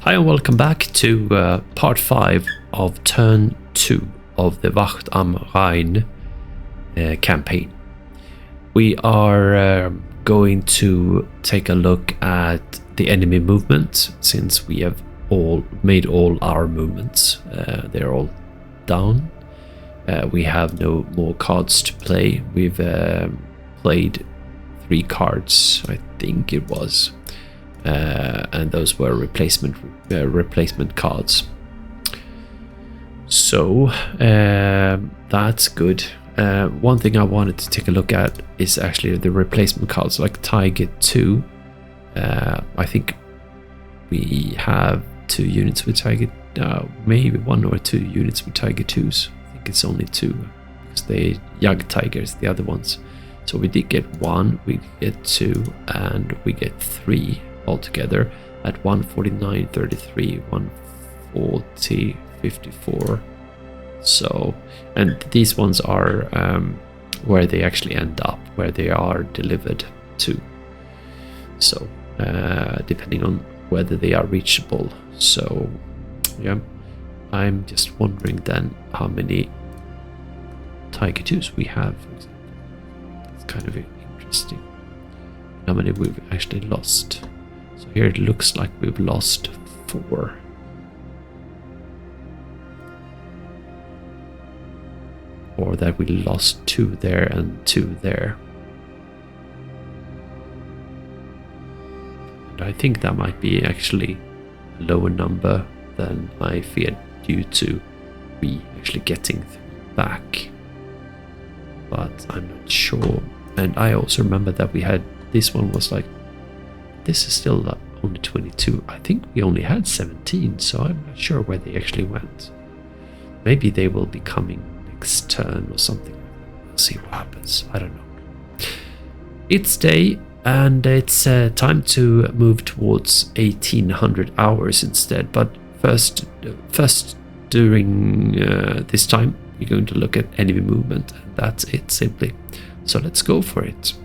Hi and welcome back to part 5 of turn 2 of the Wacht am Rhein campaign. We are going to take a look at the enemy movement, since we have all made all our movements. They're all down. We have no more cards to play. We've played 3 cards, I think it was. And those were replacement cards. So that's good. One thing I wanted to take a look at is actually the replacement cards, like Tiger 2. I think we have 2 units with Tiger, maybe 1 or 2 units with Tiger 2s. I think it's only 2 because they Young Tigers, the other ones. So we did get 1, we get 2, and we get 3 altogether at 149.33, 140.54. So, and these ones are where they actually end up, where they are delivered to. So, depending on whether they are reachable. So, yeah, I'm just wondering then how many Tiger 2s we have, for example. It's kind of interesting. How many we've actually lost. So here it looks like we've lost 4. Or that we lost 2 there and 2 there. And I think that might be actually a lower number than I feared, due to we actually getting 3 back. But I'm not sure. And I also remember that we had, this one was like, this is still only 22. I think we only had 17, so I'm not sure where they actually went. Maybe they will be coming next turn or something. We'll see what happens. I don't know. It's day, and it's time to move towards 1800 hours instead. But first during this time, we're going to look at enemy movement, and that's it simply. So let's go for it.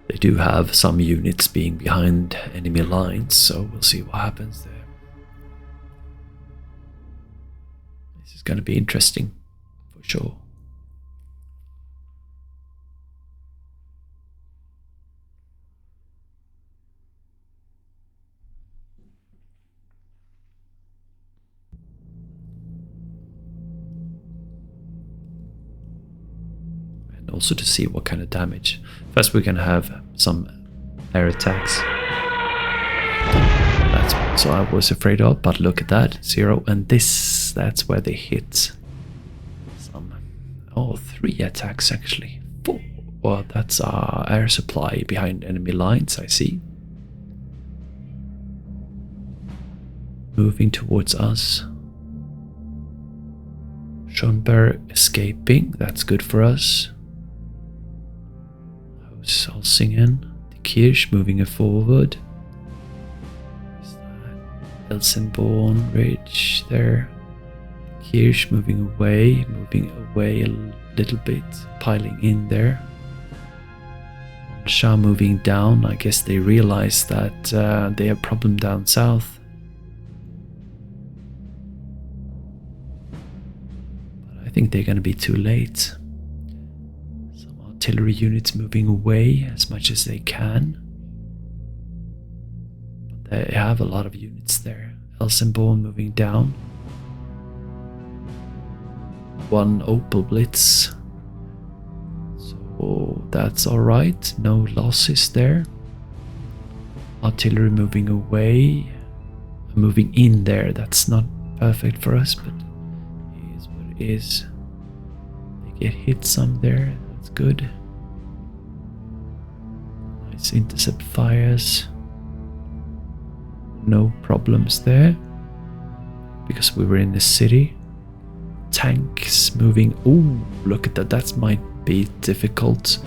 They do have some units being behind enemy lines, so we'll see what happens there. This is going to be interesting, for sure. And also to see what kind of damage. First we're going to have some air attacks. That's what I was afraid of, but look at that, 0. And this, that's where they hit some, 3 attacks actually. 4. Well, that's our air supply behind enemy lines, I see. Moving towards us. Schönberg escaping, that's good for us. Salsingen, the Kirch moving forward. Elsenborn Ridge there. Kirch moving away a little bit, piling in there. Shah moving down. I guess they realize that they have problem down south. But I think they're going to be too late. Artillery units moving away as much as they can. But they have a lot of units there. Elsenborn moving down. 1 Opel Blitz. So that's alright. No losses there. Artillery moving away. Moving in there. That's not perfect for us, but it is what it is. They get hit some there. Good. Nice intercept fires. No problems there because we were in the city. tanks moving. Ooh, look at that. That might be difficult.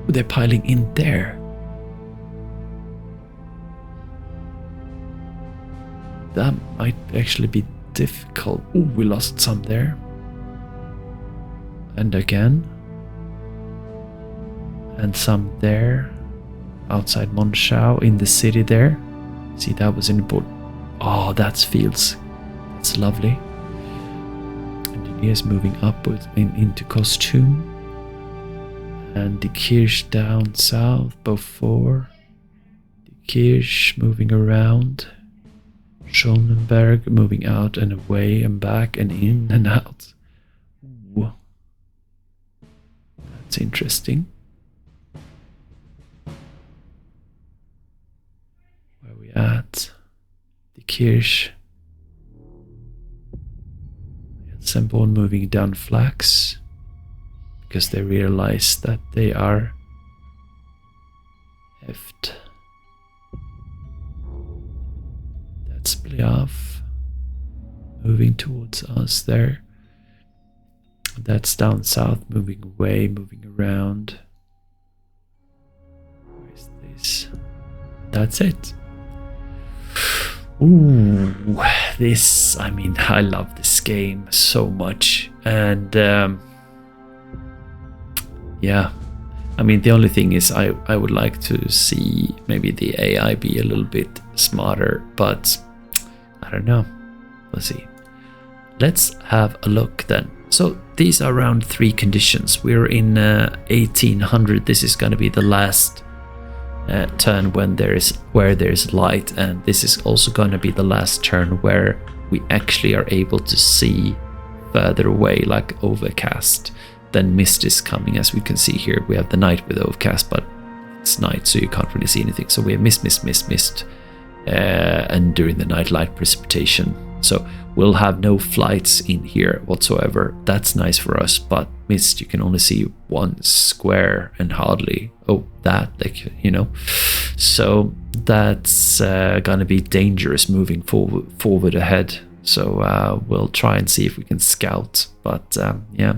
Ooh, they're piling in there. That might actually be difficult. Ooh, we lost some there. And again. And some there. Outside Monschau in the city there. See, that was important. Oh, that's fields. That's lovely. Engineers moving upwards into costume. And the Kirch down south, Beaufort. The Kirch moving around. Schonenberg moving out and away and back and in and out. Ooh. That's interesting. Where are we at? The Kirch. Semborn moving down Flax. Because they realize that they are effed. That's Bliav moving towards us there. That's down south, moving away, moving around. Where's this? That's it. Ooh, this, I mean, I love this game so much. And yeah, I mean, the only thing is I would like to see maybe the AI be a little bit smarter, but I don't know. Let's see. Let's have a look then. So these are round 3 conditions. We're in 1800. This is going to be the last turn where there's light, and this is also going to be the last turn where we actually are able to see further away, like overcast. Then mist is coming, as we can see here. We have the night with overcast, but it's night, so you can't really see anything. So we have mist, and during the night, light precipitation. So we'll have no flights in here whatsoever. That's nice for us, but mist, you can only see one square and hardly, So that's gonna be dangerous moving forward ahead. So we'll try and see if we can scout, but yeah.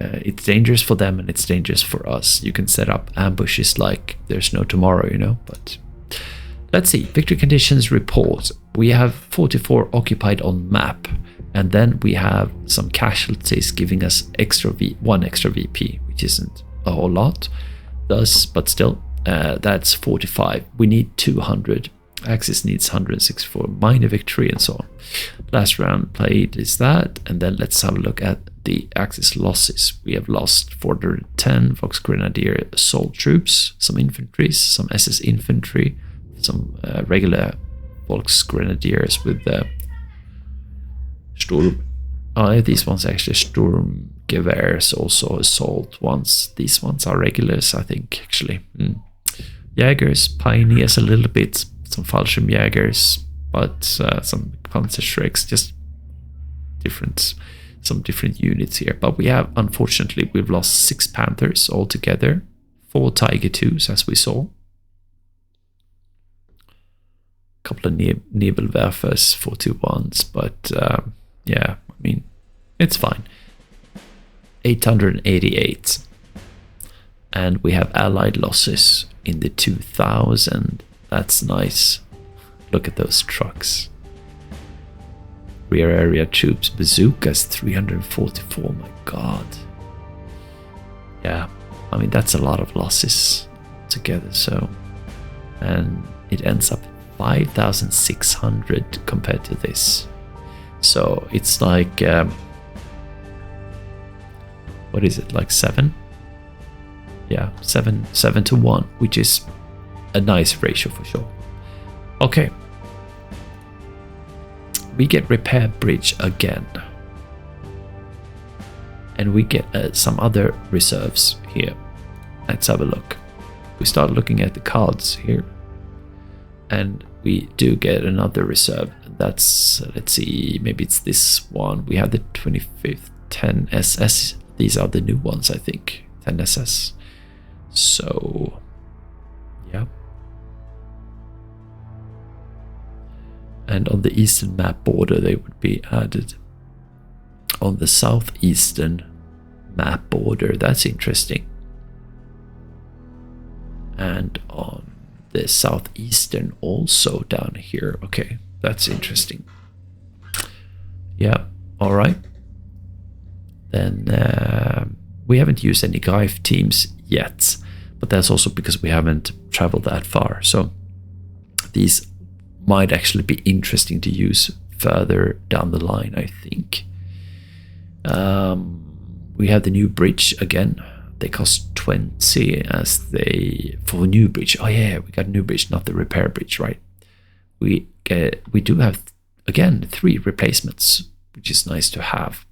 It's dangerous for them and it's dangerous for us. You can set up ambushes like there's no tomorrow, but let's see. Victory conditions report. We have 44 occupied on map, and then we have some casualties giving us one extra VP, which isn't a whole lot. But still, that's 45. We need 200. Axis needs 164. Minor victory and so on. Last round played is that, and then let's have a look at the Axis losses. We have lost 410 Volksgrenadier assault troops, some infantry, some SS infantry, some regular Volksgrenadiers with Sturm. These ones are actually Sturmgewehrs, also assault ones. These ones are regulars, I think, actually. Jägers, pioneers a little bit, some Fallschirmjägers, but some Panzerschrecks, just some different units here. But we have, unfortunately, we've lost 6 Panthers altogether, 4 Tiger 2s, as we saw. A couple of Nebelwerfers, 41s, but yeah, I mean, it's fine. 888. And we have allied losses in the 2000. That's nice. Look at those trucks. Rear area troops, bazookas, 344. My god. Yeah, I mean, that's a lot of losses together. So, and it ends up 5,600 compared to this. So it's like, what is it, like 7? Yeah, 7 to 1, which is a nice ratio for sure. Okay. We get repair bridge again. And we get some other reserves here. Let's have a look. We start looking at the cards here. And we do get another reserve. And that's, let's see, maybe it's this one. We have the 25th 10 SS. These are the new ones, I think. 10 SS. So, yeah. And on the eastern map border, they would be added. on the southeastern map border. That's interesting. And on the southeastern also down here. Okay, that's interesting. Yeah, all right. Then we haven't used any Greif teams yet, but that's also because we haven't traveled that far. So these might actually be interesting to use further down the line, I think. We have the new bridge again. They cost 20 as they for a new bridge. Oh yeah, we got a new bridge, not the repair bridge, right? We do have again 3 replacements, which is nice to have.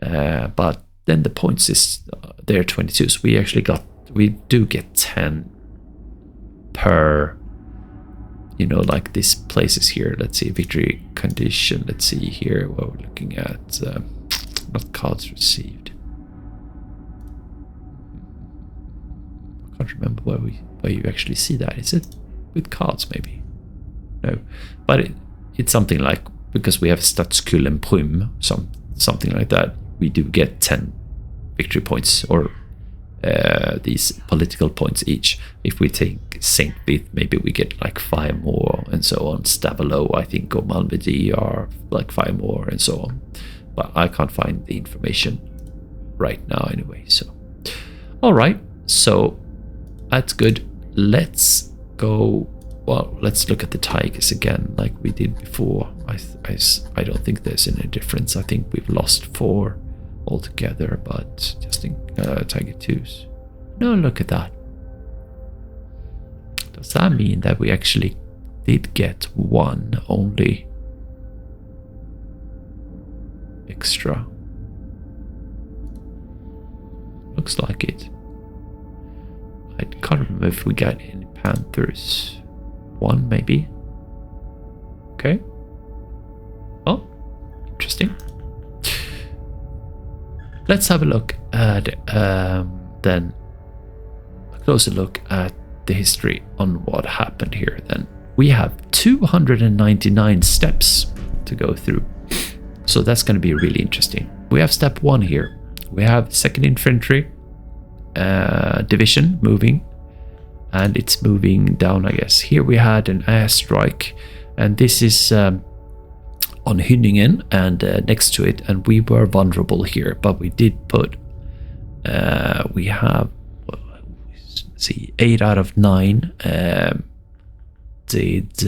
But then the points is they're 22, so we do get 10 per, you know, like these places here. Let's see, victory condition. Let's see here what we're looking at. Not cards received. I can't remember where you actually see that. Is it with cards maybe? No, but it's something like, because we have Statskull Prüm, something like that. We do get 10 victory points, or these political points each. If we take Saint Bith, maybe we get like 5 more, and so on. Stavelo, I think, or Malmedy are like 5 more, and so on. But I can't find the information right now anyway. So, all right. So that's good. Let's go. Well, let's look at the Tigers again, like we did before. I don't think there's any difference. I think we've lost 4 altogether, but just in Tiger 2s. No, look at that. Does that mean that we actually did get 1 only extra? Looks like it. I can't remember if we got any Panthers. 1 maybe. Okay. Oh, interesting. Let's have a look at then a closer look at the history on what happened here. Then we have 299 steps to go through, so that's going to be really interesting. We have step 1 here. We have 2nd Infantry Division moving, and it's moving down, I guess. Here we had an airstrike, and this is on Hünningen and next to it, and we were vulnerable here, but we did put we have, see, 8 out of 9 did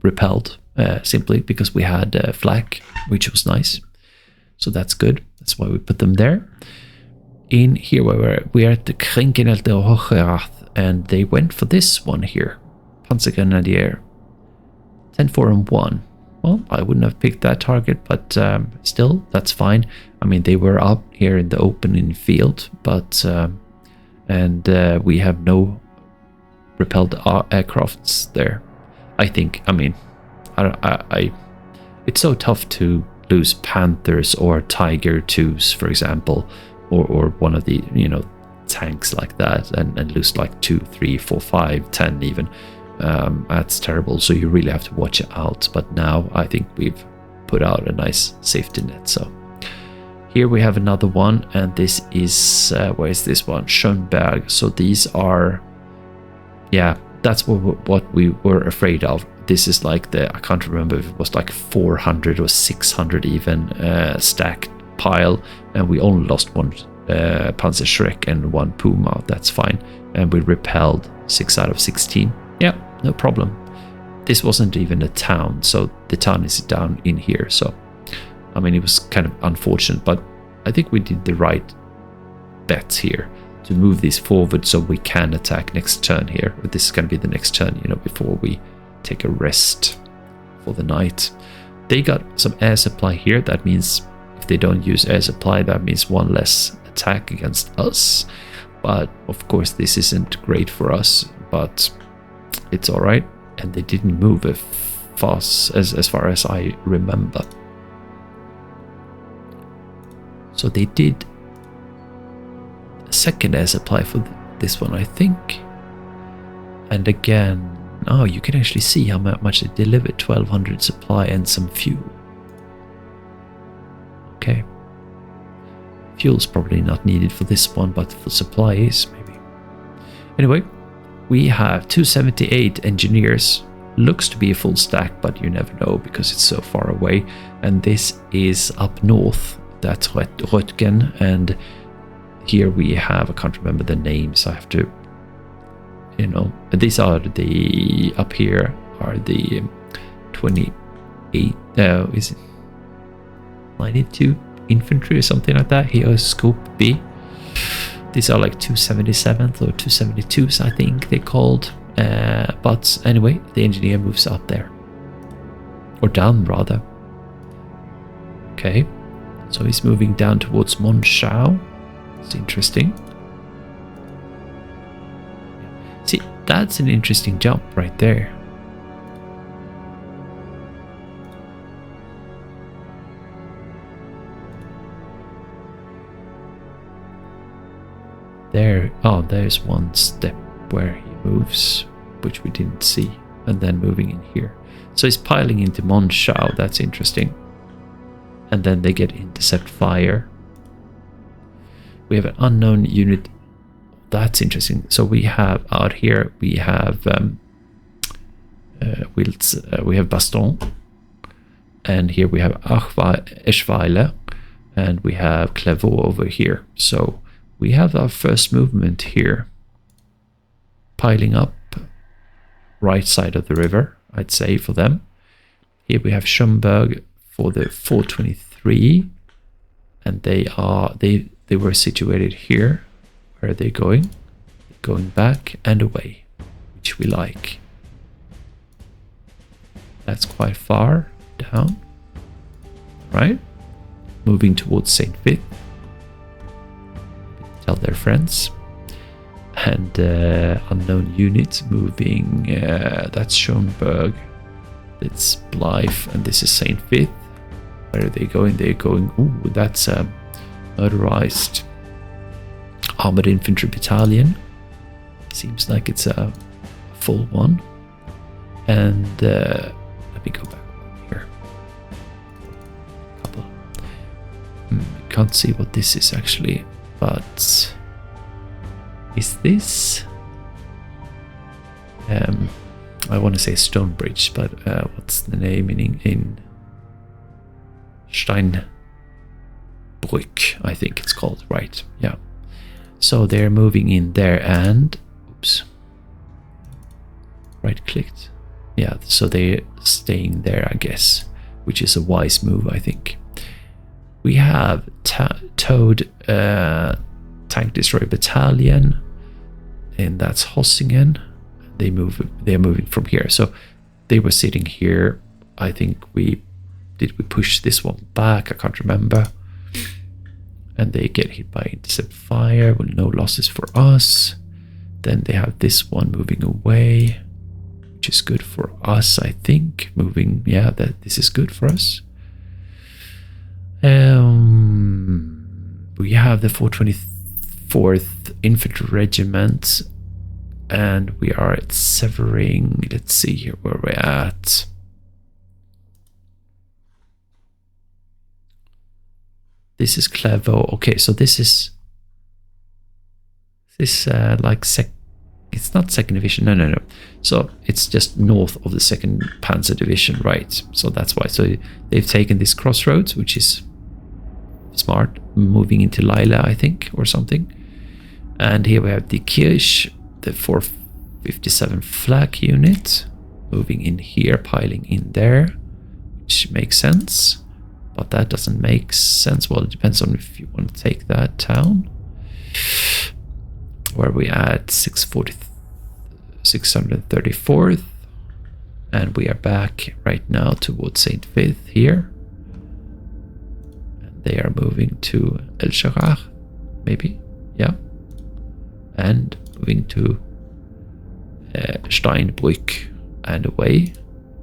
repelled, simply because we had flak, which was nice. So that's good. That's why we put them there. In here we are at the Krinkenelt Hocherath, and they went for this one here, Panzergrenadier, 10, 4, and 1. Well, I wouldn't have picked that target, but still, that's fine. I mean, they were up here in the open field, but and we have no repelled aircrafts there. I think. I mean, I it's so tough to lose Panthers or Tiger 2s, for example, or one of the, you know, tanks like that, and lose like 2, 3, 4, 5, 10 even. That's terrible, so you really have to watch it out. But now I think we've put out a nice safety net. So here we have another one, and this is where is this one? Schönberg. So these are, yeah, that's what we were afraid of. This is like the, I can't remember if it was like 400 or 600 even stacked pile, and we only lost 1 Panzer Schreck and 1 Puma. That's fine, and we repelled 6 out of 16. Yeah, no problem. This wasn't even a town, so the town is down in here. So, I mean, it was kind of unfortunate, but I think we did the right bet here to move this forward so we can attack next turn here. This is going to be the next turn, you know, before we take a rest for the night. They got some air supply here. That means if they don't use air supply, that means 1 less attack against us. But of course, this isn't great for us, but it's all right. And they didn't move as far as I remember. So they did a 2nd air supply for this one, I think. And again, oh, you can actually see how much they delivered. 1200 supply and some fuel. fuel's probably not needed for this one, but for supplies maybe. Anyway, we have 278 engineers. Looks to be a full stack, but you never know because it's so far away. And this is up north. That's Röttgen, and here we have, I can't remember the names, I have to, you know, these are the, up here are the 28, is it 92 infantry or something like that? Here is Scope B. These are like 277th or 272s, I think they're called. But anyway, the engineer moves up there. Or down, rather. Okay. So he's moving down towards Monschau. It's interesting. See, that's an interesting jump right there. There, oh, there's one step where he moves, which we didn't see, and then moving in here. So he's piling into Monschau, that's interesting. And then they get intercept fire. We have an unknown unit, that's interesting. So we have out here, we have we have Baston, and here we have Eschweiler, and we have Clairvaux over here. So we have our first movement here, piling up right side of the river, I'd say, for them. Here we have Schomburg for the 423, and they were situated here. Where are they going? Going back and away, which we like. That's quite far down, right? Moving towards St. Vith. Tell their friends. And unknown units moving, that's Schomburg, it's Blythe, and this is St. Vith. Where are they going? They're going, ooh, that's a motorized armored infantry battalion. Seems like it's a full one. And let me go back here. Couple. Can't see what this is actually, but is this? I want to say Stonebridge, but what's the name in Steinbrück, I think it's called, right? Yeah. So they're moving in there and, oops, right clicked. Yeah, so they're staying there, I guess, which is a wise move, I think. We have towed tank destroyer battalion, and that's Hossingen. They're moving from here. So they were sitting here. I think we push this one back? I can't remember. And they get hit by intercept fire with no losses for us. Then they have this one moving away, which is good for us, I think. Moving, yeah, this is good for us. We have the 424th Infantry Regiment, and we are at Severing. Let's see here where we're at. This is Clairvaux. Okay, so this is like it's not second division. No. So it's just north of the 2nd Panzer Division, right? So that's why. So they've taken this crossroads, which is smart, moving into Lila, I think, or something. And here we have the Kirch, the 457 Flak unit, moving in here, piling in there, which makes sense. But that doesn't make sense. Well, it depends on if you want to take that town. Where we at 634th. And we are back right now towards St. Vith here. And they are moving to El Sharach, maybe. Yeah. And moving to Steinbrück and away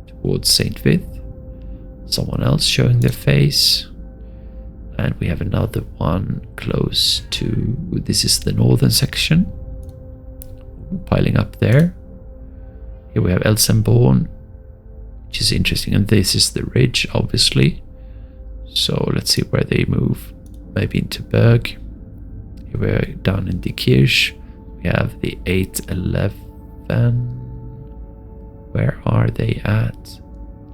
towards St. Vith. Someone else showing their face, and we have another one close to, this is the northern section, piling up there. Here we have Elsenborn, which is interesting, and this is the ridge, obviously. So let's see where they move. maybe into Berg. Here we're down in the Kirch. We have the 811. Where are they at?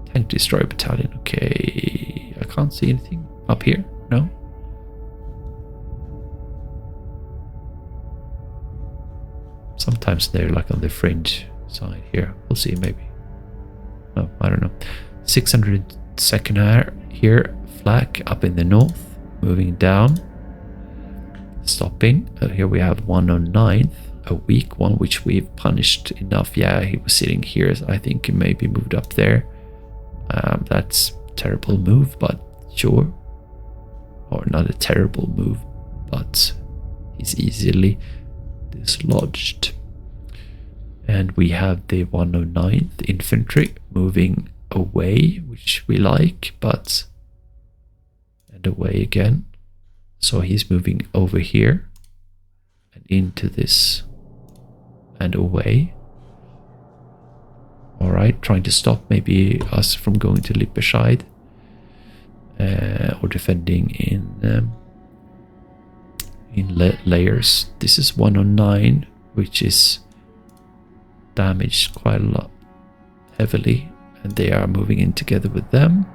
Tank Destroyer Battalion. Okay, I can't see anything up here. No. Sometimes they're like on the fringe side here. We'll see, maybe. No, I don't know. 602nd Air here. Flak up in the north. Moving down. Stopping. Here we have 109th. A weak one, which we've punished enough. Yeah, he was sitting here. I think he maybe moved up there. That's a terrible move, but sure. Or not a terrible move, but he's easily dislodged. And we have the 109th Infantry moving away, which we like, but and away again. So he's moving over here and into this and away. All right, trying to stop maybe us from going to Lipperscheid or defending in layers. This is 109, which is damaged quite a lot heavily, and they are moving in together with them.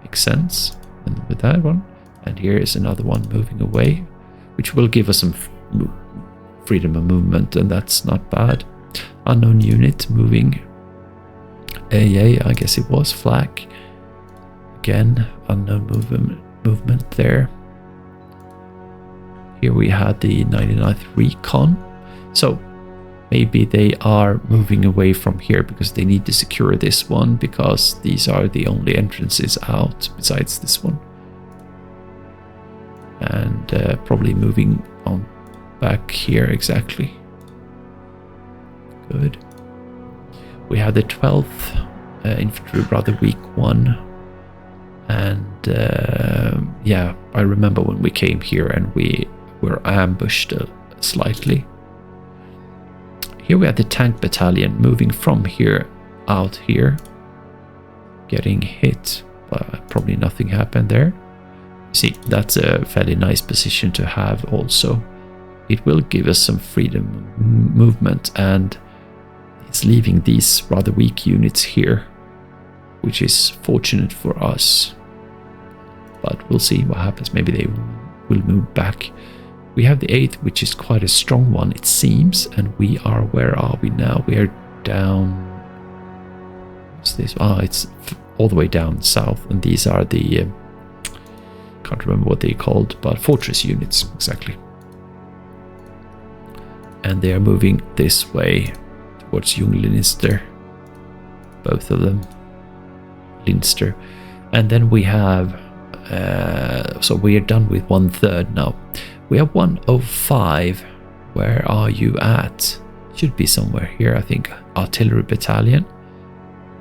Makes sense. And with that one, and here is another one moving away, which will give us some freedom of movement, and that's not bad. Unknown unit moving. AA, I guess it was Flak. Again, unknown movement there. Here we had the 99th Recon. So maybe they are moving away from here because they need to secure this one, because these are the only entrances out besides this one. And probably moving on back here exactly. Good. We have the 12th Infantry, rather weak one. And yeah, I remember when we came here and we were ambushed slightly. Here we have the Tank Battalion moving from here out here, getting hit, but probably nothing happened there. See, that's a fairly nice position to have also. It will give us some freedom movement, and it's leaving these rather weak units here, which is fortunate for us. But we'll see what happens. Maybe they will move back. We have the 8th, which is quite a strong one, it seems, and we are, where are we now? We are down, what's this? Ah, it's all the way down south, and these are the, can't remember what they're called, but fortress units, exactly. And they are moving this way towards Junglinster, both of them, Linster. And then we have, so we are done with 1/3 now. We have 105. Where are you at? Should be somewhere here, I think. Artillery Battalion.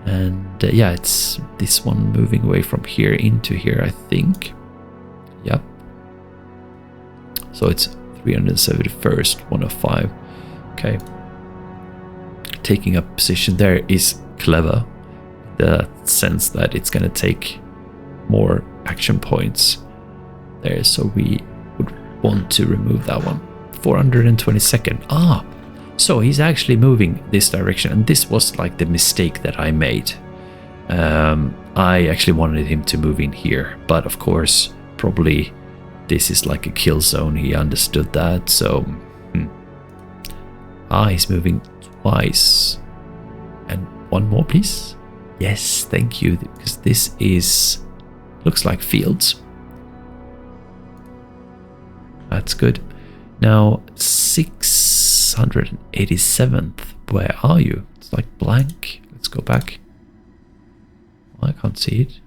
And yeah, it's this one moving away from here into here, I think. Yep. So it's 371st, 105. Okay. Taking up position there is clever. The sense that it's going to take more action points there. So we would want to remove that one. 422nd. Ah, so he's actually moving this direction, and this was like the mistake that I made. I actually wanted him to move in here, but of course, probably this is like a kill zone. He understood that, so he's moving twice. And one more, please. Yes, thank you, because this is looks like fields. That's good. Now 687th. Where are you? It's like blank. Let's go back. I can't see it.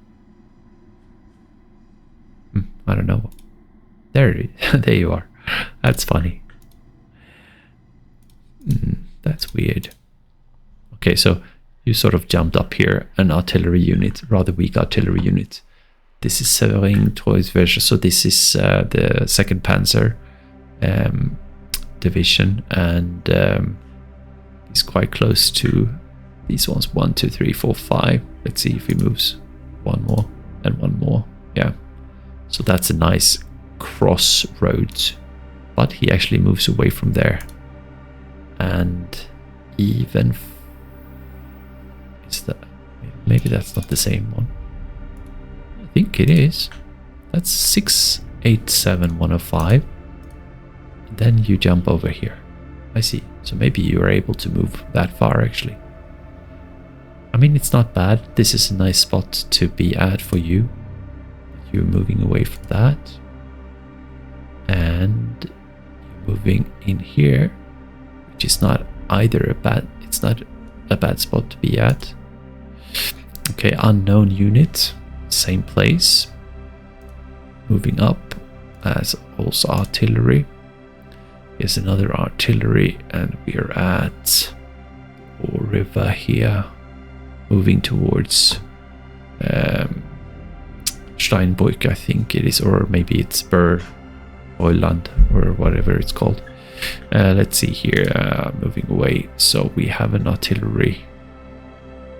I don't know. There there you are. That's funny. That's weird. Okay, so you sort of jumped up here. An artillery unit, rather weak artillery unit. This is Severing Treuswäsche, so this is the 2nd Panzer division, and he's quite close to these ones. 1, 2, 3, 4, 5. Let's see if he moves one more and one more. Yeah, so that's a nice crossroads, but he actually moves away from there. And even is that, maybe that's not the same one. I think it is. That's 687105. Then you jump over here. I see. So maybe you are able to move that far actually. I mean, it's not bad. This is a nice spot to be at for you. You're moving away from that. And you're moving in here, which is not either a bad, it's not a bad spot to be at. Okay, unknown unit, same place. Moving up as also artillery. Here's another artillery, and we're at river here, moving towards Steinbrück, I think it is, or maybe it's Bur Oiland or whatever it's called. Let's see here, moving away. So we have an artillery,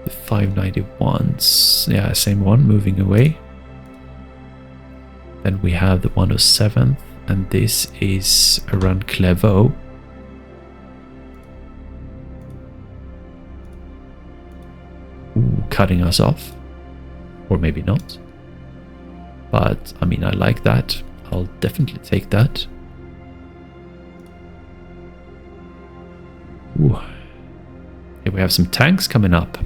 the 591s, yeah, same one, moving away. Then we have the 107th, and this is around Clairvaux. Ooh, cutting us off, or maybe not. But I mean, I like that. I'll definitely take that. Ooh. Here we have some tanks coming up.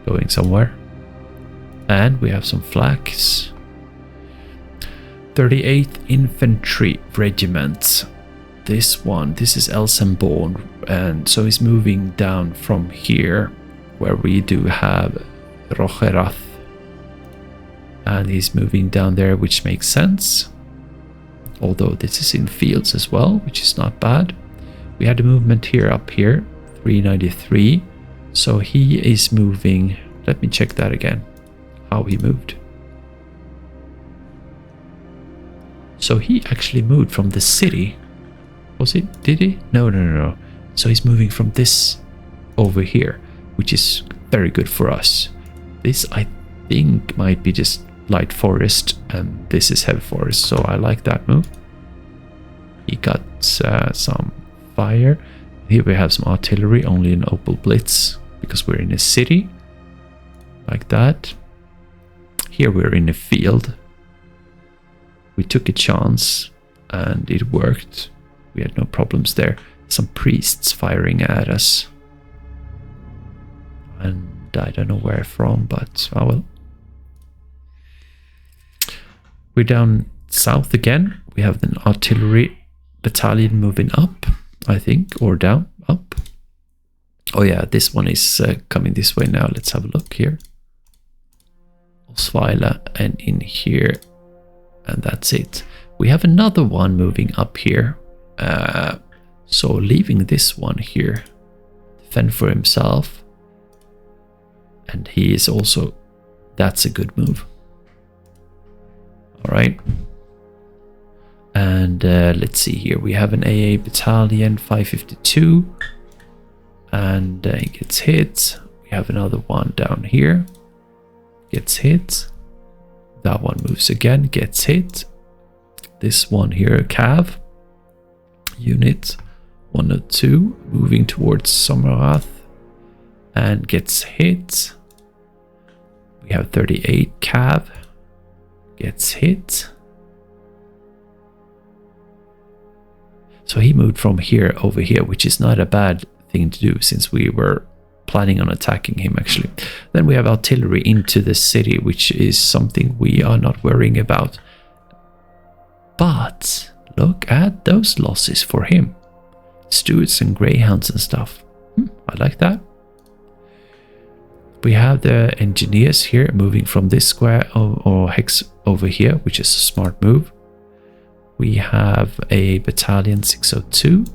Going somewhere. And we have some flags. 38th Infantry Regiment. This is Elsenborn, and so he's moving down from here, where we do have Rocherath. And he's moving down there, which makes sense. Although this is in fields as well, which is not bad. We had a movement here up here, 393. So he is moving. Let me check that again. How he moved. So he actually moved from the city. Was it? Did he? No. So he's moving from this over here, which is very good for us. This, I think, might be just light forest, and this is heavy forest, so I like that move. He got some fire. Here we have some artillery, only an Opel Blitz, because we're in a city. Like that. Here we're in a field. We took a chance, and it worked. We had no problems there. Some priests firing at us. And I don't know where from, but oh well. We're down south again. We have an artillery battalion moving up, I think, or down, up. Oh yeah, this one is coming this way now. Let's have a look here. Osweiler, and in here, and that's it. We have another one moving up here. So leaving this one here, fend for himself. And he is also, that's a good move. All right. And let's see here. We have an AA battalion, 552. And he gets hit. We have another one down here. Gets hit. That one moves again, gets hit. This one here, a cav unit, 102, moving towards Sommerrath and gets hit. We have 38 cav, gets hit. So he moved from here over here, which is not a bad thing to do since we were planning on attacking him actually. Then we have artillery into the city, which is something we are not worrying about. But look at those losses for him. Stuarts and greyhounds and stuff. I like that. We have the engineers here moving from this square or hex over here, which is a smart move. We have a battalion 602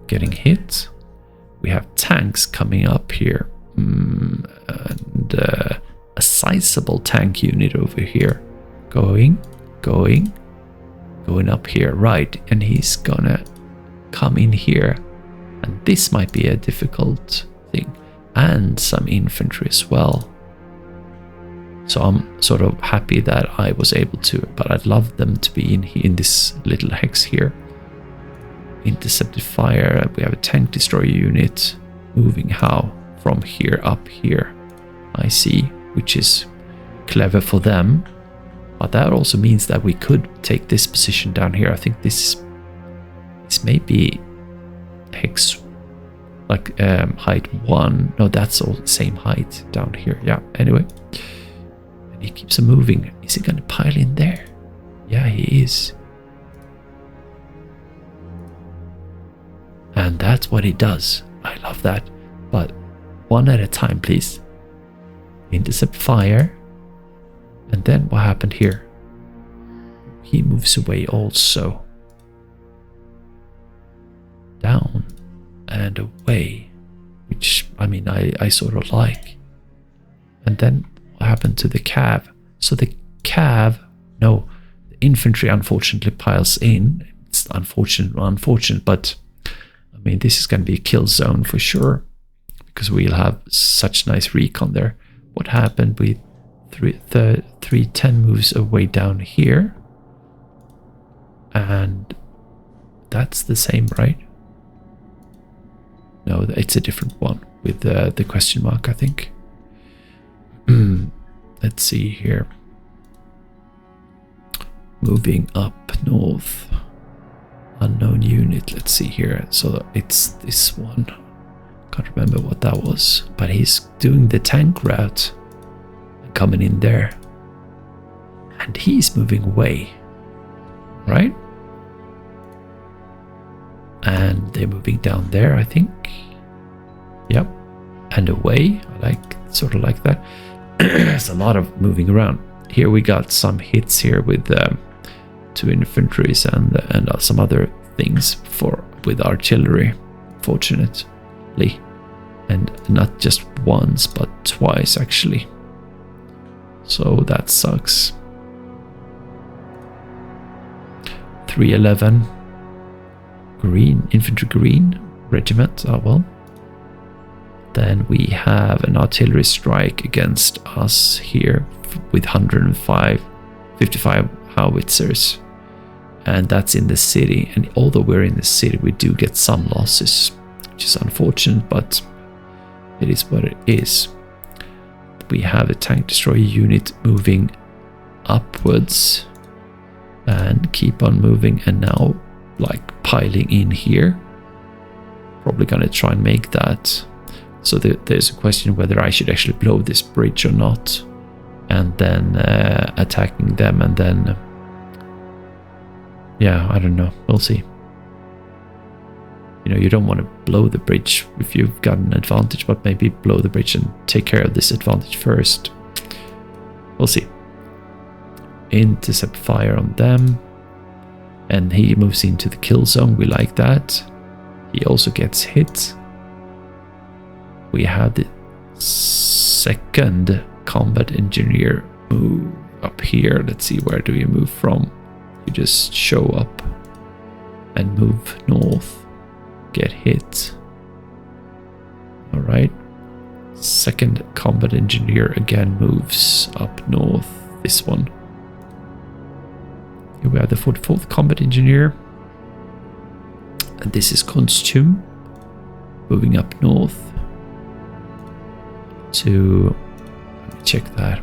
getting hit. We have tanks coming up here, and a sizable tank unit over here, going up here, right? And he's gonna come in here, and this might be a difficult thing, and some infantry as well. So I'm sort of happy that I was able to, but I'd love them to be in this little hex here. Intercepted fire. We have a tank destroyer unit moving how? From here up here. I see, which is clever for them. But that also means that we could take this position down here. I think this may be hex like height 1. No, that's all the same height down here. Yeah, anyway. And he keeps on moving. Is he gonna pile in there? Yeah, he is. And that's what he does. I love that. But one at a time, please. Intercept fire. And then what happened here? He moves away also. Down and away. Which, I mean, I sort of like. And then what happened to the cav? So the cav, no, the infantry unfortunately piles in. It's unfortunate, but I mean, this is going to be a kill zone for sure. Because we'll have such nice recon there. What happened with 310 moves away down here? And that's the same, right? No, it's a different one with the question mark, I think. Let's see here. Moving up north. Unknown unit. Let's see here. So it's this one. Can't remember what that was. But he's doing the tank route. Coming in there. And he's moving away. Right? And they're moving down there, I think. Yep. And away. I sort of like that. There's a lot of moving around. Here we got some hits here with 2 infantries and some other things with artillery, fortunately. And not just once, but twice actually. So that sucks. 311. Green, infantry green regiment. Oh well. Then we have an artillery strike against us here with 55 howitzers. And that's in the city. And although we're in the city, we do get some losses, which is unfortunate, but it is what it is. We have a tank destroyer unit moving upwards and keep on moving, and now like piling in here. Probably gonna try and make that. So there's a question whether I should actually blow this bridge or not, and then attacking them, and then yeah, I don't know, we'll see. You know, you don't want to blow the bridge if you've got an advantage, but maybe blow the bridge and take care of this advantage first. We'll see. Intercept fire on them. And he moves into the kill zone. We like that. He also gets hit. We have the second combat engineer move up here. Let's see, where do you move from? You just show up and move north. Get hit. Alright. Second combat engineer again moves up north. This one. Here we have the 44th combat engineer. And this is costume. Moving up north. To... let me check that.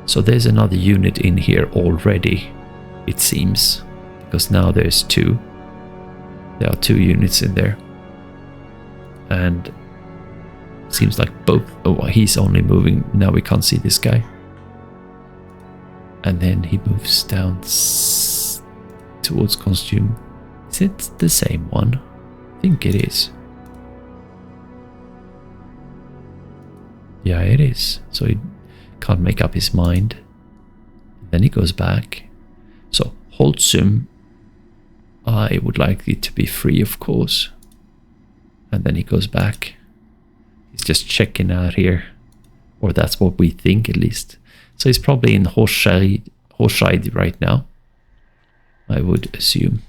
So there's another unit in here already, it seems. Because now there's 2. There are 2 units in there. And seems like both... oh, he's only moving... now we can't see this guy. And then he moves down towards costume. Is it the same one? I think it is. Yeah, it is. So he can't make up his mind. Then he goes back. So Holzum, I would like it to be free, of course. And then he goes back. He's just checking out here. Or that's what we think, at least. So he's probably in Horscheid right now, I would assume.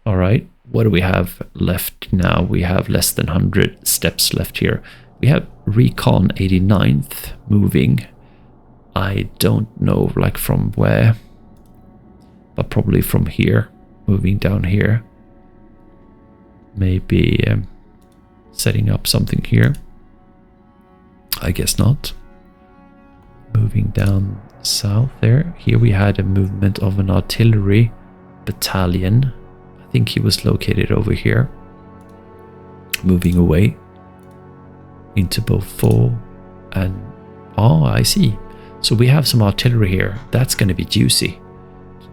Alright, what do we have left now? We have less than 100 steps left here. We have Recon 89th moving I don't know like from where, but probably from here, moving down here. Maybe setting up something here. I guess not. Moving down south there. Here we had a movement of an artillery battalion. I think he was located over here. Moving away into Beaufort and... Oh, I see. So we have some artillery here. That's going to be juicy.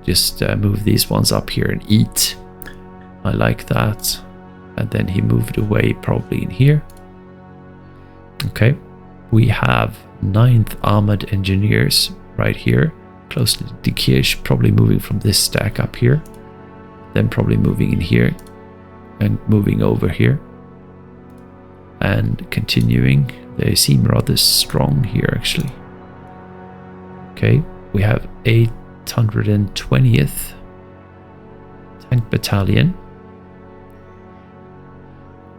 Just move these ones up here and eat. I like that. And then he moved away probably in here. Okay. We have 9th Armored Engineers right here. Close to Decisive, probably moving from this stack up here. Then probably moving in here. And moving over here. And continuing. They seem rather strong here actually. Okay. We have 820th Tank Battalion.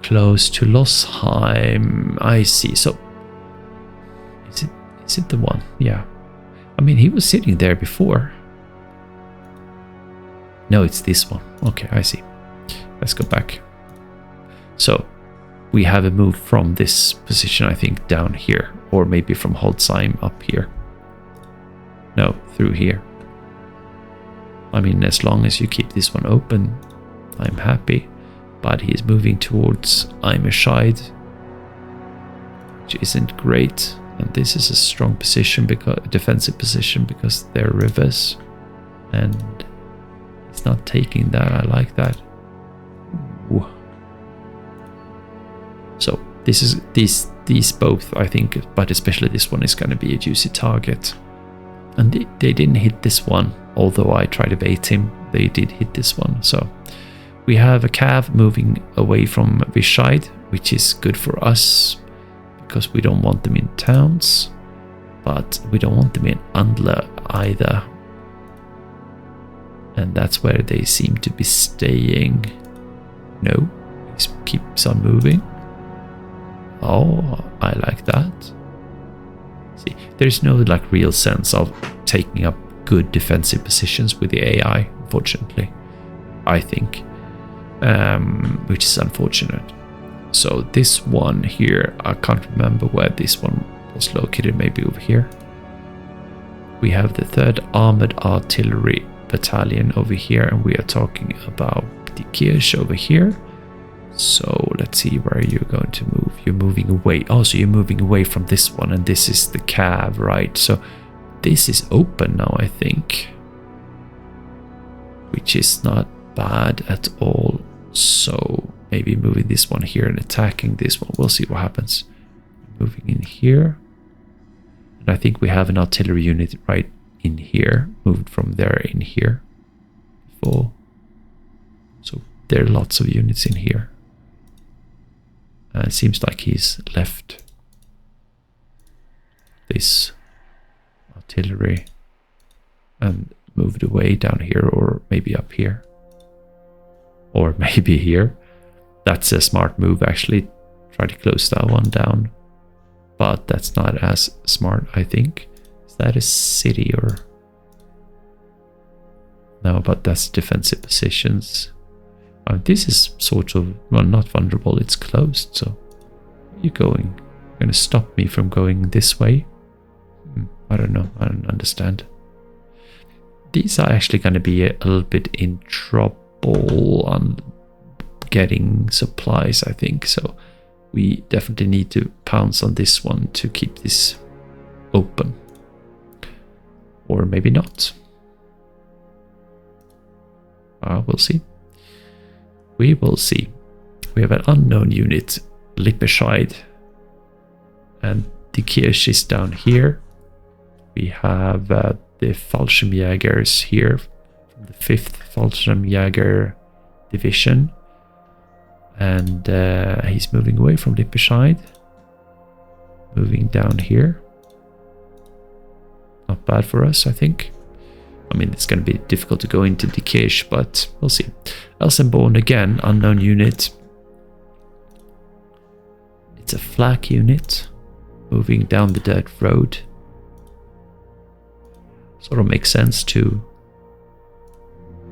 Close to Losheim. I see. So is it the one? Yeah. I mean, he was sitting there before. No, it's this one. Okay, I see. Let's go back. So we have a move from this position, I think, down here, or maybe from Holzheim up here. No, through here. I mean, as long as you keep this one open, I'm happy. But he's moving towards Eimerscheid, which isn't great. And this is a strong position, because defensive position, because they're rivers. And he's not taking that. I like that. Ooh. So this is these both, I think, but especially this one is going to be a juicy target. And they didn't hit this one, although I tried to bait him. They did hit this one. So we have a cav moving away from Vichyde, which is good for us because we don't want them in towns, but we don't want them in Andler either. And that's where they seem to be staying. No, he keeps on moving. Oh, I like that. See, there's no like real sense of taking up good defensive positions with the AI, unfortunately, I think. Which is unfortunate. So this one here, I can't remember where this one was located, maybe over here. We have the 3rd Armored Artillery Battalion over here, and we are talking about the Kirch over here. So let's see, where you're going to move. You're moving away. Oh, so you're moving away from this one, and this is the cav, right? So this is open now, I think, which is not bad at all. So maybe moving this one here and attacking this one. We'll see what happens. Moving in here. And I think we have an artillery unit right in here. Moved from there in here. So there are lots of units in here. It seems like he's left this artillery and moved away down here, or maybe up here. Or maybe here. That's a smart move, actually. Try to close that one down. But that's not as smart, I think. Is that a city or... No, but that's defensive positions. This is sort of... Well, not vulnerable, it's closed, so... Where are you going? You're going to stop me from going this way? I don't know. I don't understand. These are actually going to be a little bit in trouble on getting supplies, I think. So we definitely need to pounce on this one to keep this open. Or maybe not. We'll see. We will see. We have an unknown unit, Lipperscheid. And the Kirch is down here. We have the Fallschirmjägers here, from the 5th Fallschirmjäger Division. And he's moving away from Lipperscheid. Moving down here. Not bad for us, I think. I mean, it's going to be difficult to go into Decisive, but we'll see. Elsenborn again, unknown unit. It's a flak unit moving down the dirt road. sort of makes sense to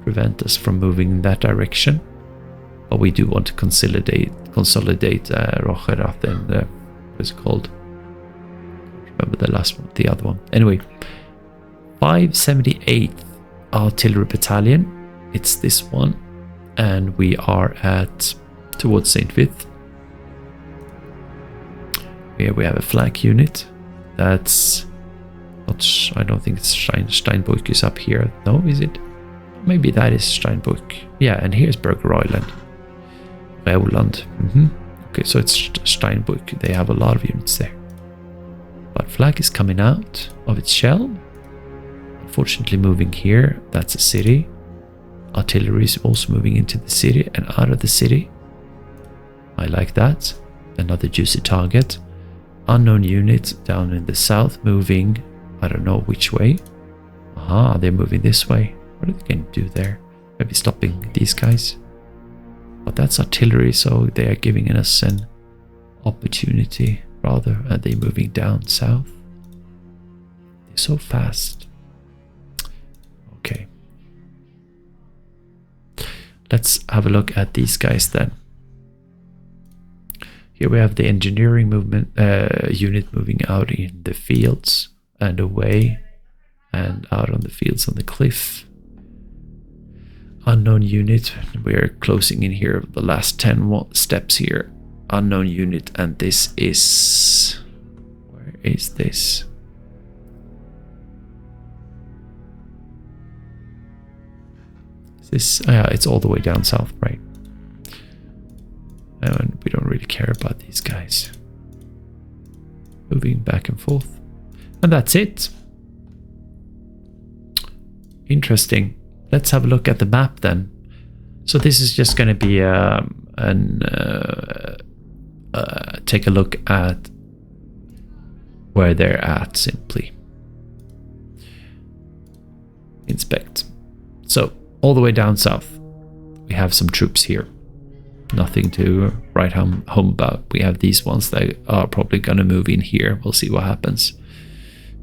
prevent us from moving in that direction. But we do want to consolidate Rocherat and what's it called? Remember the last one, the other one. Anyway, 578th Artillery Battalion. It's this one, and we are at towards St. Vith. Here we have a flank unit. That's not. I don't think it's Steinbrück is up here. No, is it? Maybe that is Steinbrück. Yeah, and here's Berger-Reuland. Reuland. Okay, so it's Steinbrück. They have a lot of units there. But flag is coming out of its shell. Unfortunately moving here. That's a city. Artillery is also moving into the city and out of the city. I like that. Another juicy target. Unknown unit down in the south moving. I don't know which way. Aha, they're moving this way. What are they going to do there? Maybe stopping these guys. But that's artillery, so they are giving us an opportunity. Rather, are they moving down south? They're so fast. Okay. Let's have a look at these guys then. Here we have the engineering movement unit moving out in the fields and away and out on the fields on the cliff. Unknown unit, we're closing in here the last 10 steps here. Unknown unit, and this is... where is this? Is this... yeah, it's all the way down south, right? And we don't really care about these guys. Moving back and forth. And that's it. Interesting. Let's have a look at the map then. So this is just going to be take a look at where they're at simply. Inspect. So all the way down south, we have some troops here. Nothing to write home about. We have these ones that are probably going to move in here. We'll see what happens.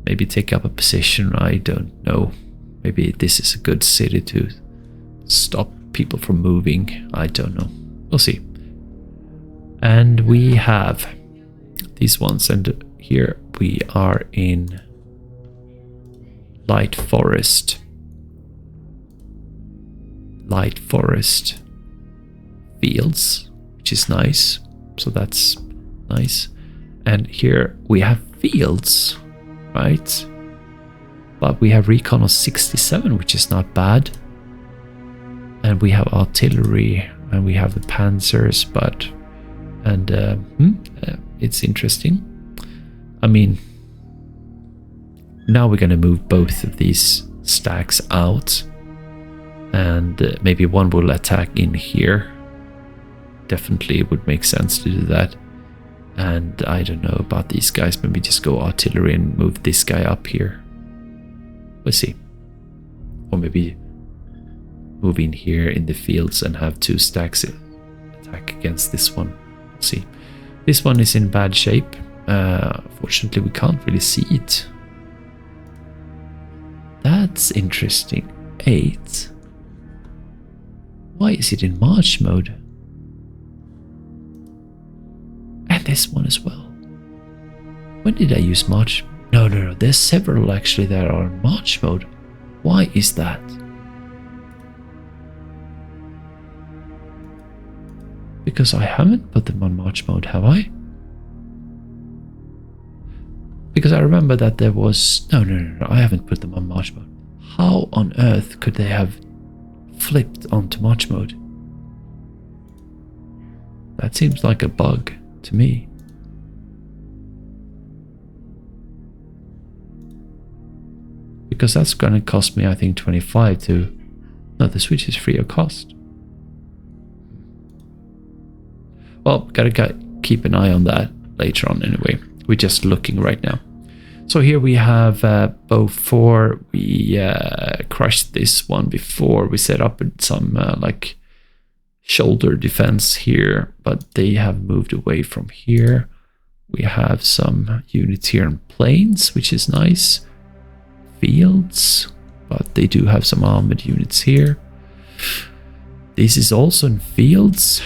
Maybe take up a position. I don't know. Maybe this is a good city to stop people from moving. I don't know. We'll see. And we have these ones. And here we are in light forest. Light forest fields, which is nice. So that's nice. And here we have fields, right? But we have recon of 67, which is not bad. And we have artillery, and we have the panzers, but... and it's interesting. I mean, now we're going to move both of these stacks out. And maybe one will attack in here. Definitely it would make sense to do that. And I don't know about these guys. Maybe just go artillery and move this guy up here. We'll see. Or maybe move in here in the fields and have two stacks attack against this one. We'll see. This one is in bad shape. Fortunately, we can't really see it. That's interesting. 8. Why is it in March mode? And this one as well. When did I use March? No. There's several actually that are in March mode. Why is that? Because I haven't put them on March mode, have I? Because I remember that there was... No, I haven't put them on March mode. How on earth could they have flipped onto March mode? That seems like a bug to me. Because that's going to cost me, I think, 25 to... No, the switch is free of cost. Well, gotta keep an eye on that later on anyway. We're just looking right now. So here we have bow 4. We crushed this one before. We set up some like shoulder defense here, but they have moved away from here. We have some units here in plains, which is nice. fields, but they do have some armored units here. This is also in fields.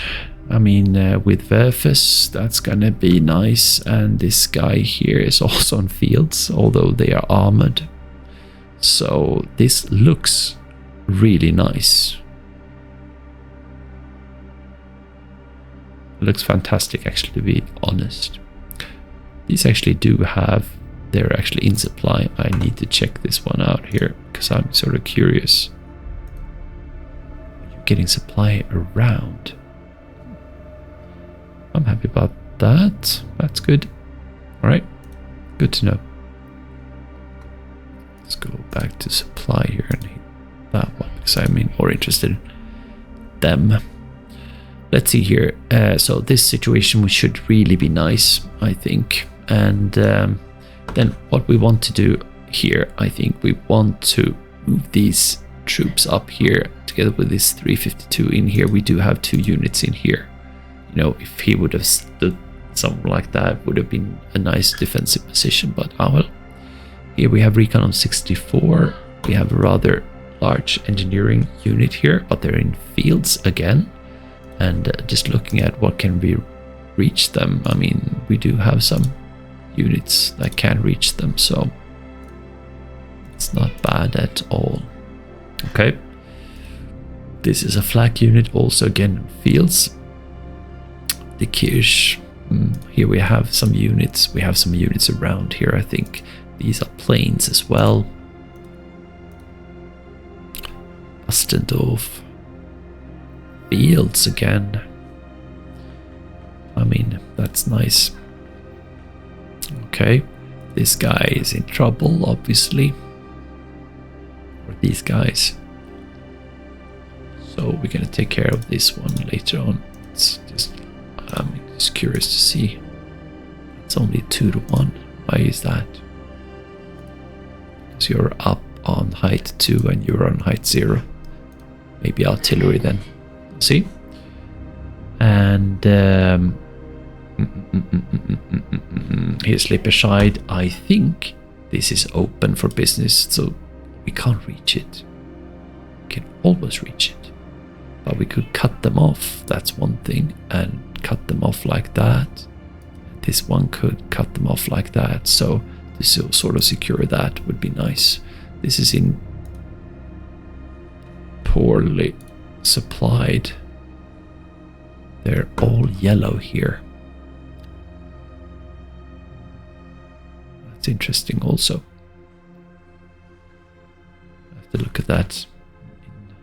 I mean, with Verfus, that's gonna be nice. And this guy here is also on fields, although they are armored. So this looks really nice. It looks fantastic, actually, to be honest. These actually do have, they're actually in supply. I need to check this one out here because I'm sort of curious. You're getting supply around. I'm happy about that. That's good. All right, good to know. Let's go back to supply here and hit that one because I'm more interested in them. Let's see here. So this situation should really be nice, I think. And then what we want to do here, I think we want to move these troops up here together with this 352 in here. We do have 2 units in here. You know, if he would have stood somewhere like that, would have been a nice defensive position, but oh well. Here we have recon on 64. We have a rather large engineering unit here, but they're in fields again. And just looking at what can we reach them, I mean, we do have some units that can reach them, so it's not bad at all. Okay, this is a flak unit, also again fields. The Kirsch, here we have some units. We have some units around here, I think. These are planes as well. Bastendorf. Fields again. I mean, that's nice. Okay, this guy is in trouble, obviously. Or these guys. So we're gonna take care of this one later on. It's just, I'm just curious to see. It's only 2-1. Why is that? Because you're up on height 2 and you're on height 0. Maybe artillery then. See? And here's Lipperscheid. I think this is open for business, so we can't reach it. We can always reach it, but we could cut them off. That's one thing, and cut them off like that. This one could cut them off like that. So to sort of secure that would be nice. This is in poorly supplied. They're all yellow here. That's interesting also. I have to look at that in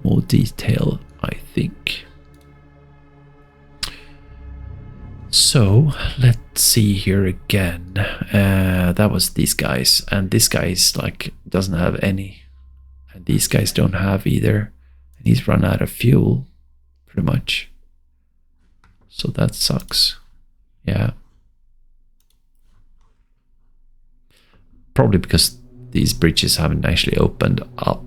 more detail, I think. So let's see here again. That was these guys, and this guy is like doesn't have any, and these guys don't have either, and he's run out of fuel pretty much, so that sucks. Yeah, probably because these bridges haven't actually opened up.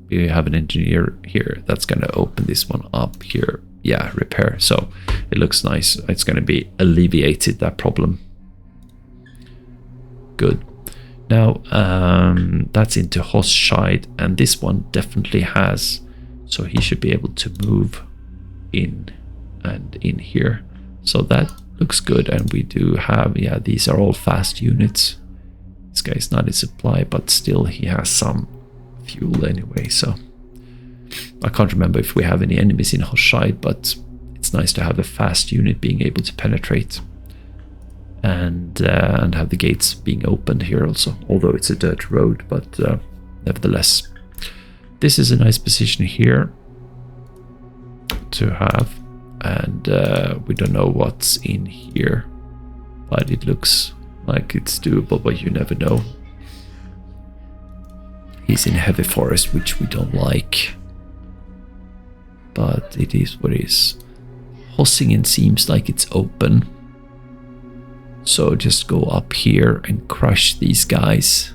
We have an engineer here that's going to open this one up here. Yeah, repair. So it looks nice. It's going to be alleviated, that problem. Good. Now that's into Hosscheid, and this one definitely has. So he should be able to move in and in here. So that looks good. And we do have, yeah, these are all fast units. This guy's not in supply, but still he has some fuel anyway, so I can't remember if we have any enemies in Hosscheid, but it's nice to have a fast unit being able to penetrate and have the gates being opened here also, although it's a dirt road, but nevertheless this is a nice position here to have, and we don't know what's in here, but it looks like it's doable, but you never know. He's in heavy forest, which we don't like, but it is what it is. Hossingen seems like it's open, so just go up here and crush these guys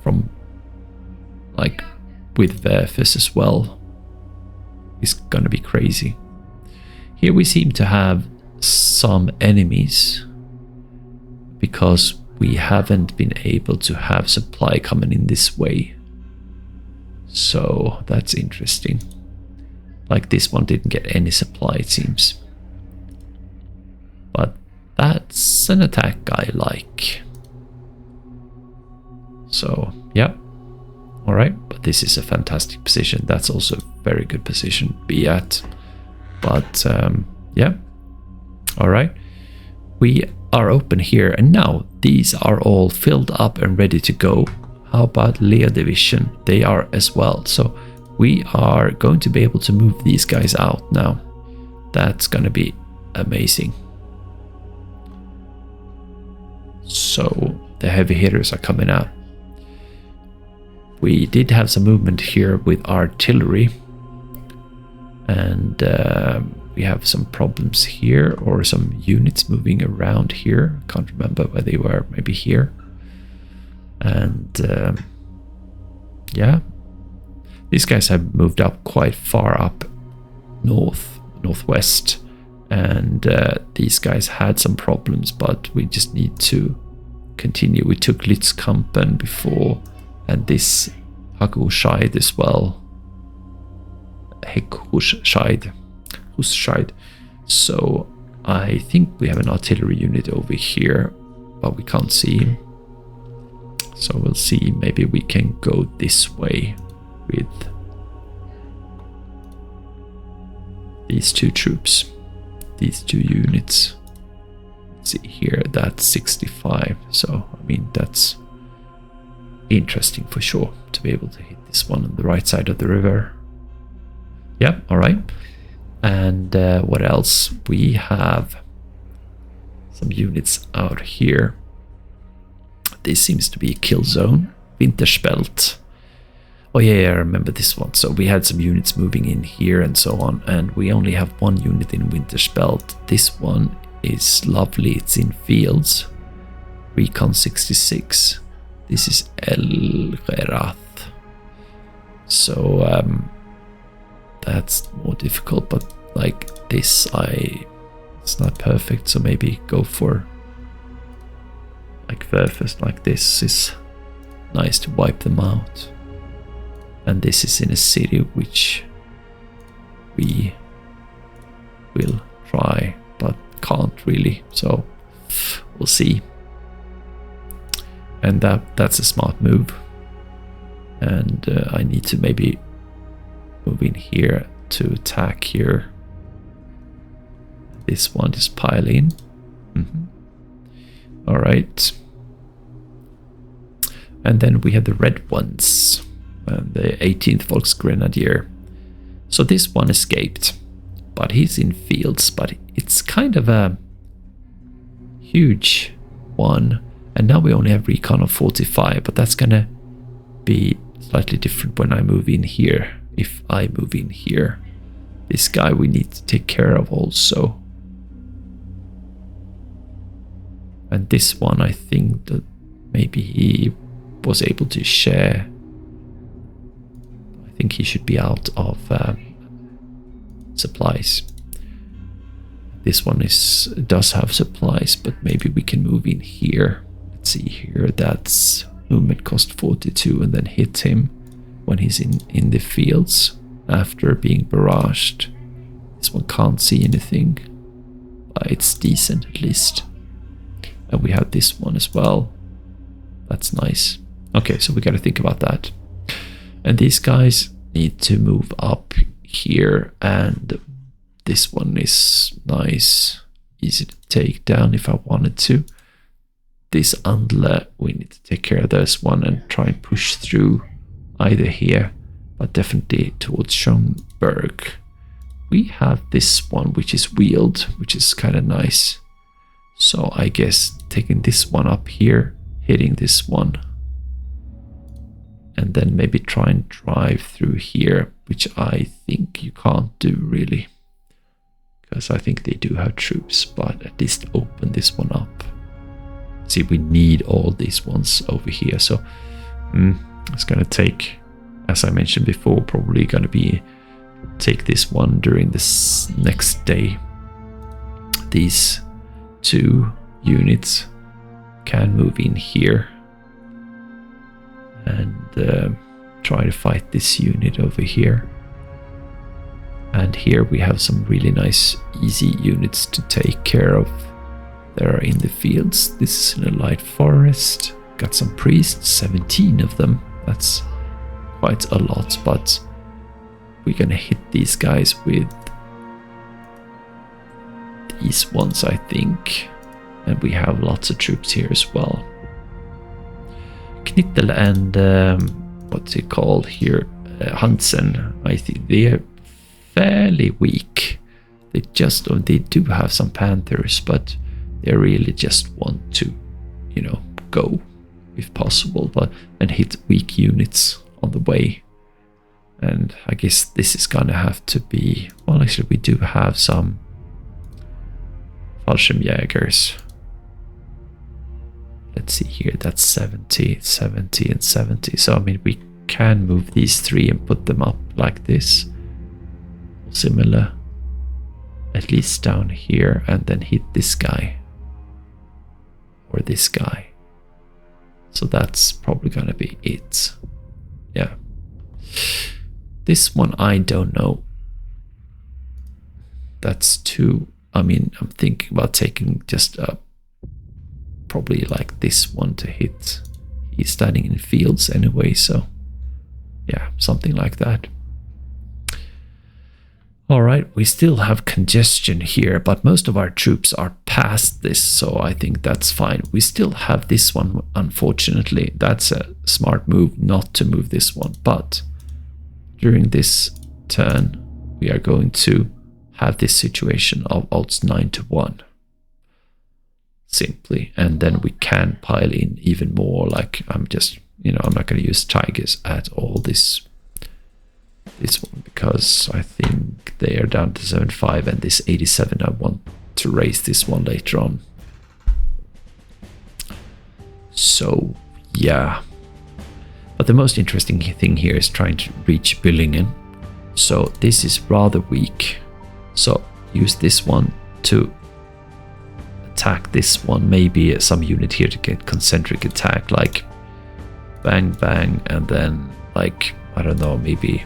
from, like, with Verfus as well. It's gonna be crazy. here we seem to have some enemies because we haven't been able to have supply coming in this way. So that's interesting. Like this one didn't get any supply, it seems. But that's an attack I like. So, yeah. Alright, but this is a fantastic position. That's also a very good position to be at. But, yeah. Alright. We are open here. And now these are all filled up and ready to go. How about Leo Division? They are as well. So we are going to be able to move these guys out now. That's going to be amazing. So the heavy hitters are coming out. We did have some movement here with artillery. And we have some problems here, or some units moving around here. Can't remember where they were, maybe here. And yeah, these guys have moved up quite far up northwest, and these guys had some problems, but we just need to continue. We took Litzkampen before, and this Haguscheid as well. Huscheid. So I think we have an artillery unit over here, but we can't see him. So we'll see, maybe we can go this way with these two troops, these two units. Let's see here, that's 65. So, I mean, that's interesting for sure to be able to hit this one on the right side of the river. Yeah, all right. And what else? We have some units out here. This seems to be a kill zone. Winterspelt. Oh yeah, I remember this one. So we had some units moving in here and so on. And we only have one unit in Winterspelt. This one is lovely. It's in fields. Recon 66. This is El Gerath. So that's more difficult. But like this, it's not perfect. So maybe go for... like Verfest, like this is nice to wipe them out. And this is in a city which we will try, but can't really. So we'll see. And that's a smart move. And I need to maybe move in here to attack here. This one just pile in. All right. And then we have the red ones, and the 18th Volksgrenadier. So this one escaped, but he's in fields, but it's kind of a huge one. And now we only have recon of 45, but that's gonna be slightly different when I move in here. If I move in here, this guy we need to take care of also. And this one, I think that maybe he was able to share. I think he should be out of supplies. This one does have supplies, but maybe we can move in here. Let's see here. That's movement cost 42, and then hit him when he's in the fields after being barraged. This one can't see anything, but it's decent at least. And we have this one as well. That's nice. Okay, so we got to think about that. And these guys need to move up here. And this one is nice. Easy to take down if I wanted to. This Andle, we need to take care of this one and try and push through either here, but definitely towards Schönberg. We have this one, which is wheeled, which is kind of nice. So I guess taking this one up here, hitting this one, and then maybe try and drive through here, which I think you can't do really, because I think they do have troops, but at least open this one up. See, we need all these ones over here, so it's gonna take, as I mentioned before, probably gonna be take this one during this next day, these 2 units can move in here and try to fight this unit over here. And here we have some really nice easy units to take care of. They are in the fields. This is in a light forest. Got some priests, 17 of them. That's quite a lot, but we're gonna hit these guys with these ones, I think. And we have lots of troops here as well. Knittel and what's it called here? Hansen, I think they're fairly weak. They do have some panthers, but they really just want to, you know, go if possible, and hit weak units on the way. And I guess this is gonna have to be, well, actually we do have some Fallschirmjägers. Let's see here, that's 70, 70 and 70. So I mean, we can move these 3 and put them up like this. Similar, at least down here, and then hit this guy. Or this guy. So that's probably gonna be it. Yeah. This one I don't know. That's 2. I mean, I'm thinking about taking just probably like this one to hit. He's standing in fields anyway, so yeah, something like that. Alright, we still have congestion here, but most of our troops are past this, so I think that's fine. We still have this one, unfortunately. That's a smart move not to move this one, but during this turn, we are going to have this situation of odds 9-1. Simply, and then we can pile in even more. Like, I'm just, you know, I'm not going to use tigers at all this one, because I think they are down to 75, and this 87, I want to raise this one later on. So yeah, but the most interesting thing here is trying to reach Büllingen. So this is rather weak, so use this one to attack this one, maybe some unit here to get concentric attack, like bang bang, and then like, I don't know, maybe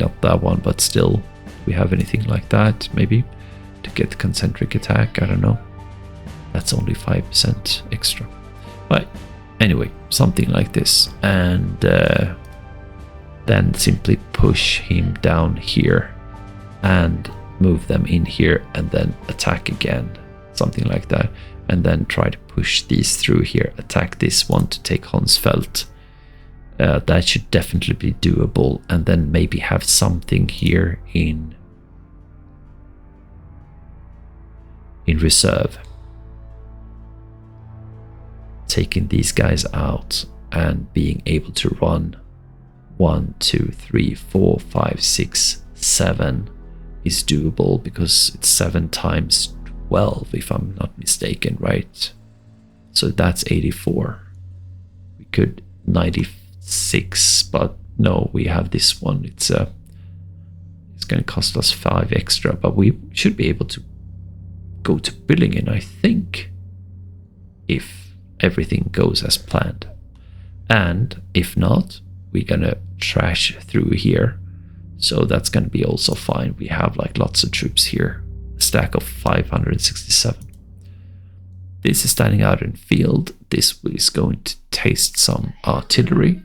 not that one, but still, we have anything like that, maybe to get concentric attack. I don't know, that's only 5% extra, but anyway, something like this. And then simply push him down here and move them in here, and then attack again, something like that, and then try to push these through here, attack this one to take Honsfeld. That should definitely be doable, and then maybe have something here in reserve, taking these guys out and being able to run 1, 2, 3, 4, 5, 6, 7 is doable, because it's 7 times 12 if I'm not mistaken, right? So that's 84. We could 96, but no, we have this one. It's going to cost us 5 extra, but we should be able to go to Büllingen, I think, if everything goes as planned. And if not, we're gonna trash through here, so that's gonna be also fine. We have like lots of troops here, a stack of 567. This is standing out in field. This is going to taste some artillery.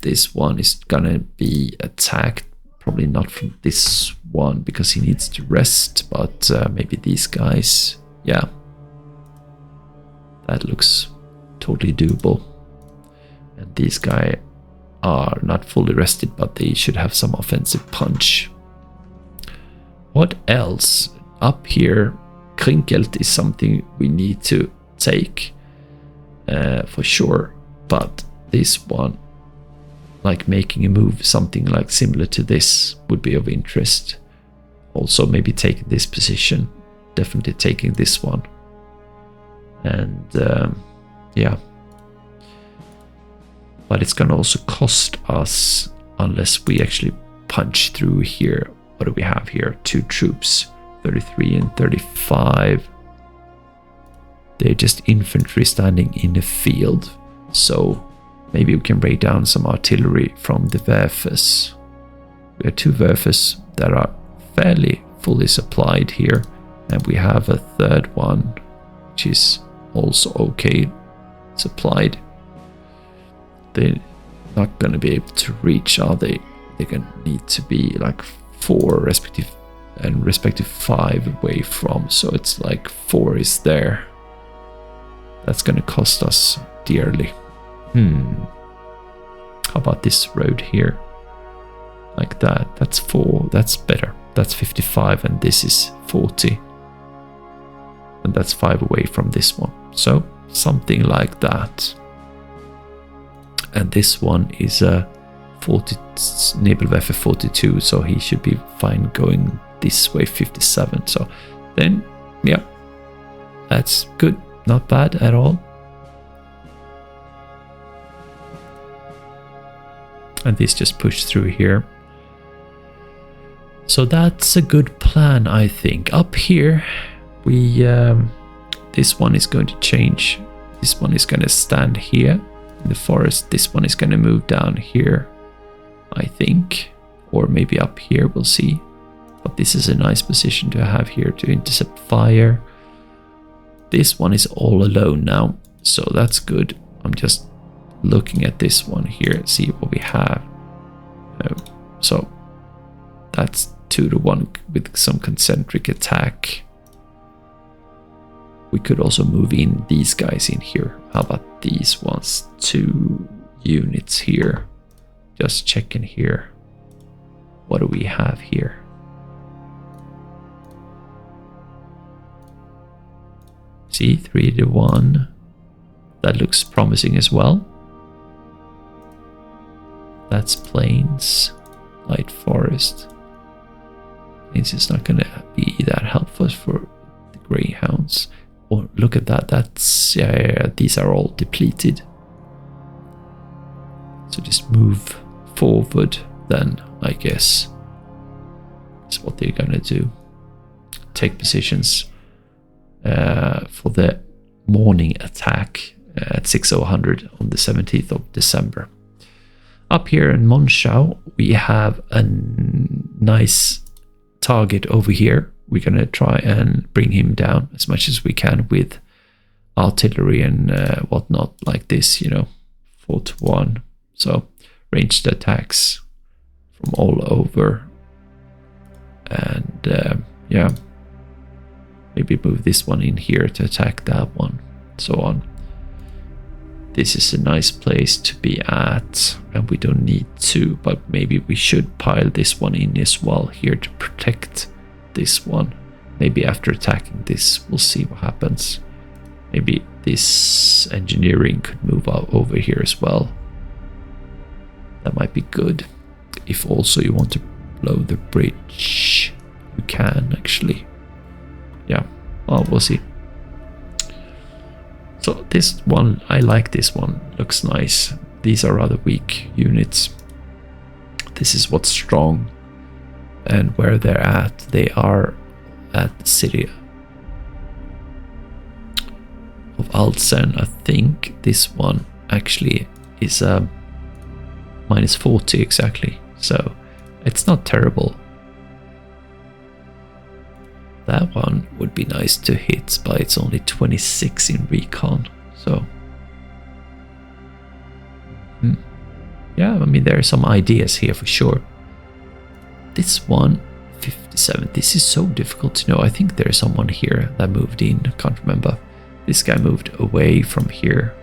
This one is gonna be attacked, probably not from this one because he needs to rest, but maybe these guys. Yeah, that looks totally doable. And these guys are not fully rested, but they should have some offensive punch. What else? Up here, Krinkelt is something we need to take for sure, but this one, like making a move, something like similar to this, would be of interest. Also maybe taking this position, definitely taking this one. And yeah, but it's gonna also cost us unless we actually punch through here. What do we have here? 2 troops. 33 and 35. They're just infantry standing in the field. So maybe we can break down some artillery from the Werfers. We have 2 Werfers that are fairly fully supplied here. And we have a third one, which is also okay supplied. They're not going to be able to reach, are they? They're going to need to be like 4 respective 5 away from. So it's like 4 is there. That's going to cost us dearly. How about this road here? Like that. That's 4. That's better. That's 55 and this is 40. And that's 5 away from this one. So something like that. And this one is a 40 Nebelwerfer 42, so he should be fine going this way 57. So then, yeah, that's good. Not bad at all. And this just pushed through here. So that's a good plan, I think. Up here, we this one is going to change. This one is going to stand here in the forest. This one is going to move down here, I think, or maybe up here, we'll see. But this is a nice position to have here to intercept fire. This one is all alone now, so that's good. I'm just looking at this one here, see what we have. So that's 2-1 with some concentric attack. We could also move in these guys in here. How about these ones? 2 units here. Just checking here. What do we have here? See, 3-1. That looks promising as well. That's plains, light forest. Plains is not going to be that helpful for the greyhounds. Oh, look at that. That's yeah, these are all depleted. So just move forward then, I guess. That's what they're going to do. Take positions for the morning attack at 6000 on the 17th of December. Up here in Monschau, we have a nice target over here. We're going to try and bring him down as much as we can with artillery and whatnot like this, 4-1. So ranged attacks from all over. And yeah, maybe move this one in here to attack that one, so on. This is a nice place to be at, and we don't need to, but maybe we should pile this one in as well here to protect this one. Maybe after attacking this, we'll see what happens. Maybe this engineering could move out over here as well. That might be good. If also you want to blow the bridge, you can actually. Yeah, well, we'll see. So this one, I like this one, looks nice. These are rather weak units. This is what's strong. And where they're at, they are at the city of Alsen. I think this one actually is minus 40 exactly. So it's not terrible. That one would be nice to hit, but it's only 26 in recon, so... Yeah, I mean, there are some ideas here for sure. This one, 57, this is so difficult to know. I think there's someone here that moved in, I can't remember. This guy moved away from here.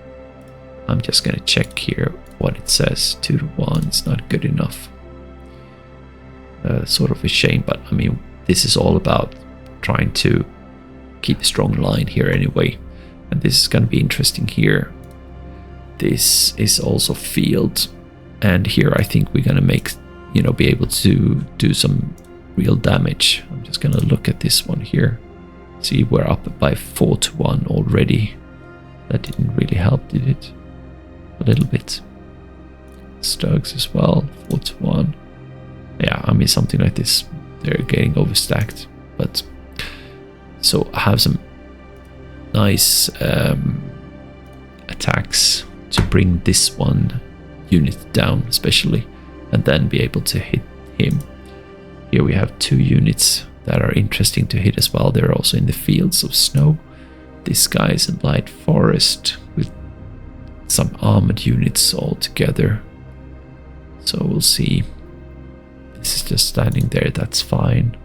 I'm just gonna check here what it says. 2-1, it's not good enough. Sort of a shame, but I mean, this is all about trying to keep a strong line here anyway, and this is going to be interesting here. This is also field, and here I think we're going to make, be able to do some real damage. I'm just going to look at this one here. See, we're up by 4-1 already. That didn't really help, did it? A little bit. Stugs as well, 4-1. Yeah, I mean, something like this. They're getting overstacked, but So I have some nice attacks to bring this one unit down especially, and then be able to hit him. Here we have 2 units that are interesting to hit as well. They're also in the fields of snow. This guy is in light forest with some armored units all together. So we'll see. This is just standing there, that's fine.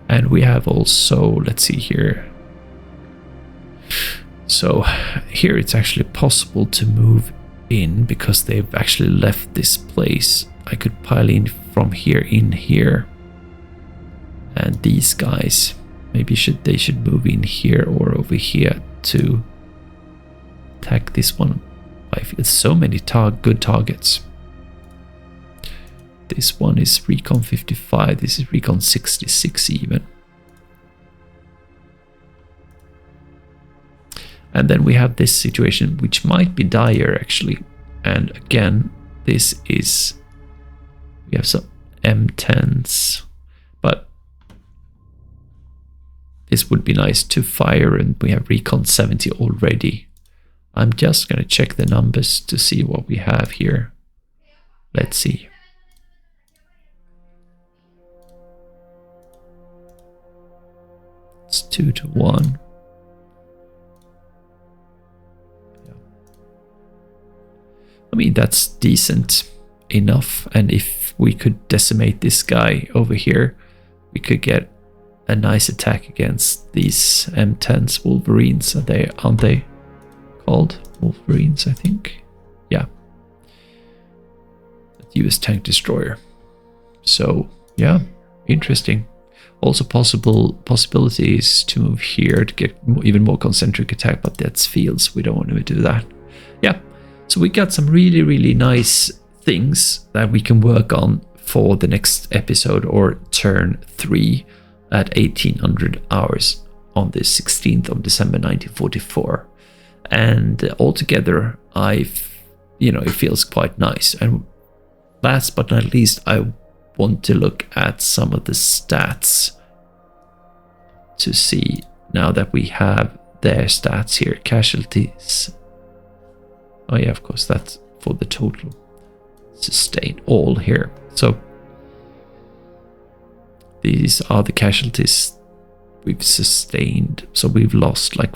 And we have also, let's see here. So here it's actually possible to move in because they've actually left this place. I could pile in from here in here. And these guys, maybe they should move in here or over here to attack this one. I feel so many good targets. This one is Recon 55, this is Recon 66 even. And then we have this situation which might be dire actually. And again, this is, we have some M10s, but this would be nice to fire, and we have Recon 70 already. I'm just going to check the numbers to see what we have here. Let's see. It's 2 to 1. I mean, that's decent enough, and if we could decimate this guy over here, we could get a nice attack against these M10s, Wolverines. Aren't they called Wolverines, I think? Yeah. US tank destroyer. So yeah, interesting. Also possibilities to move here to get even more concentric attack, but that's fields. We don't want to do that. Yeah. So we got some really nice things that we can work on for the next episode, or turn 3 at 1800 hours on the 16th of December 1944. And altogether, it feels quite nice. And last but not least, I want to look at some of the stats to see, now that we have their stats here, casualties. Oh yeah, of course, that's for the total. Sustain all here. So these are the casualties we've sustained. So we've lost like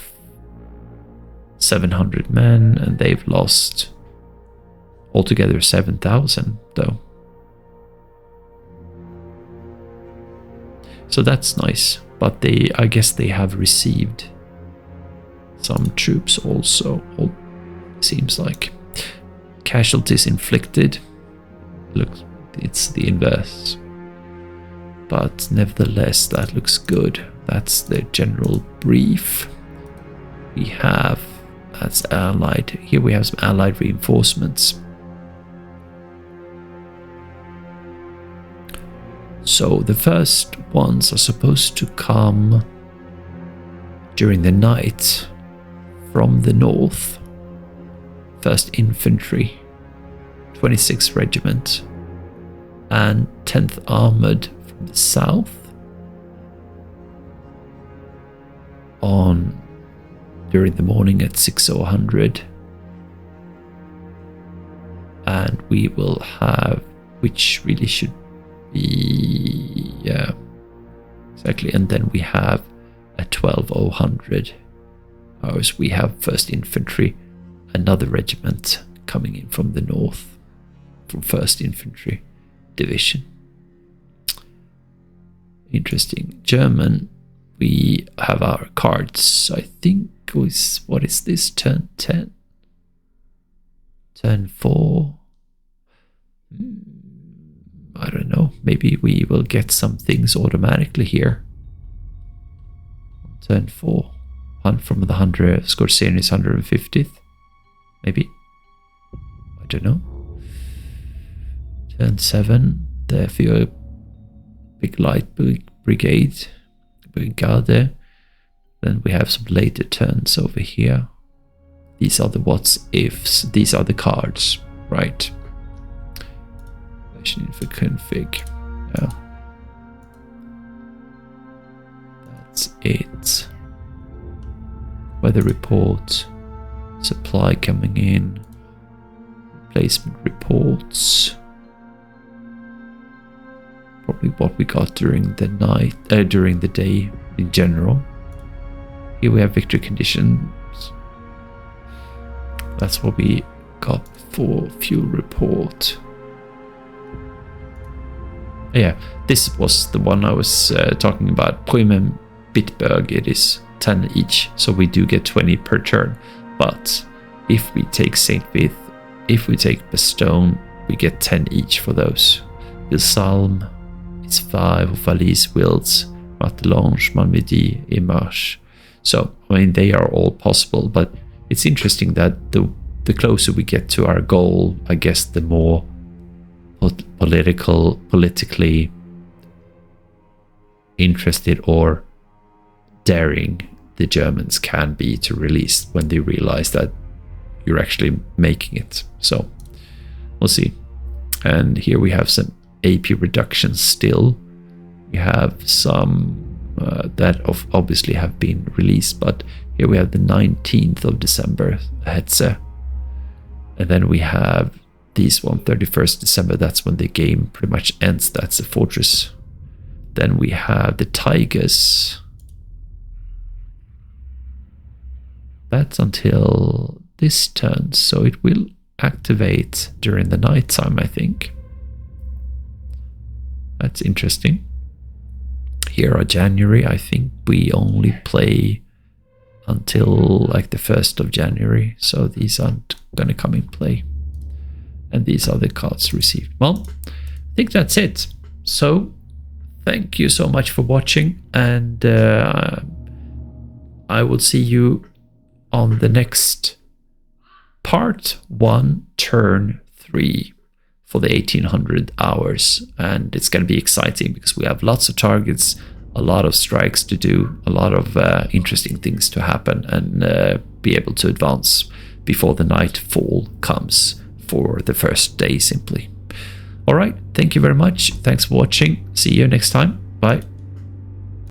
700 men, and they've lost altogether 7,000 though. So that's nice. But I guess they have received some troops also. Seems like casualties inflicted. Look, it's the inverse, but nevertheless that looks good. That's the general brief. We have, that's allied. Here we have some allied reinforcements. So the first ones are supposed to come during the night from the north. 1st Infantry, 26th Regiment, and 10th Armored from the south during the morning at 6:00, and we will have, which really should be, yeah, exactly, and then we have at 12:00 hours we have 1st Infantry, another regiment coming in from the north, from 1st Infantry Division. Interesting. German, we have our cards. I think what is this? Turn 10? Turn 4? I don't know. Maybe we will get some things automatically here. Turn 4. Hunt from the 100, Scorsese 150th. Maybe. I don't know. Turn 7. There for your big light brigade. Brigade. Then we have some later turns over here. These are the what's ifs. These are the cards, right? For config. Yeah. That's it. Weather report. Supply coming in. Replacement reports. Probably what we got during the night, during the day in general. Here we have victory conditions. That's what we got for fuel report. Yeah, this was the one I was talking about. Bremen, Bitburg, it is 10 each, so we do get 20 per turn. But if we take St. Vith, if we take Bastogne, we get 10 each for those. Vilsalm, it's 5, Valise, Wilts, Martelange, Malmedy, Emarche. So, I mean, they are all possible, but it's interesting that the closer we get to our goal, I guess the more politically interested or daring the Germans can be to release when they realize that you're actually making it. So we'll see. And here we have some AP reductions still. We have some that obviously have been released, but here we have the 19th of December, Hetze. And then we have these one, 31st December, that's when the game pretty much ends. That's the fortress. Then we have the Tigers. That's until this turn, so it will activate during the night time, I think. That's interesting. Here are January. I think we only play until like the 1st of January, so these aren't going to come in play. And these are the cards received. Well, I think that's it. So thank you so much for watching, and I will see you on the next part 1, turn 3 for the 1800 hours. And it's going to be exciting because we have lots of targets, a lot of strikes to do, a lot of interesting things to happen, and be able to advance before the nightfall comes for the first day simply. All right, thank you very much. Thanks for watching. See you next time. Bye.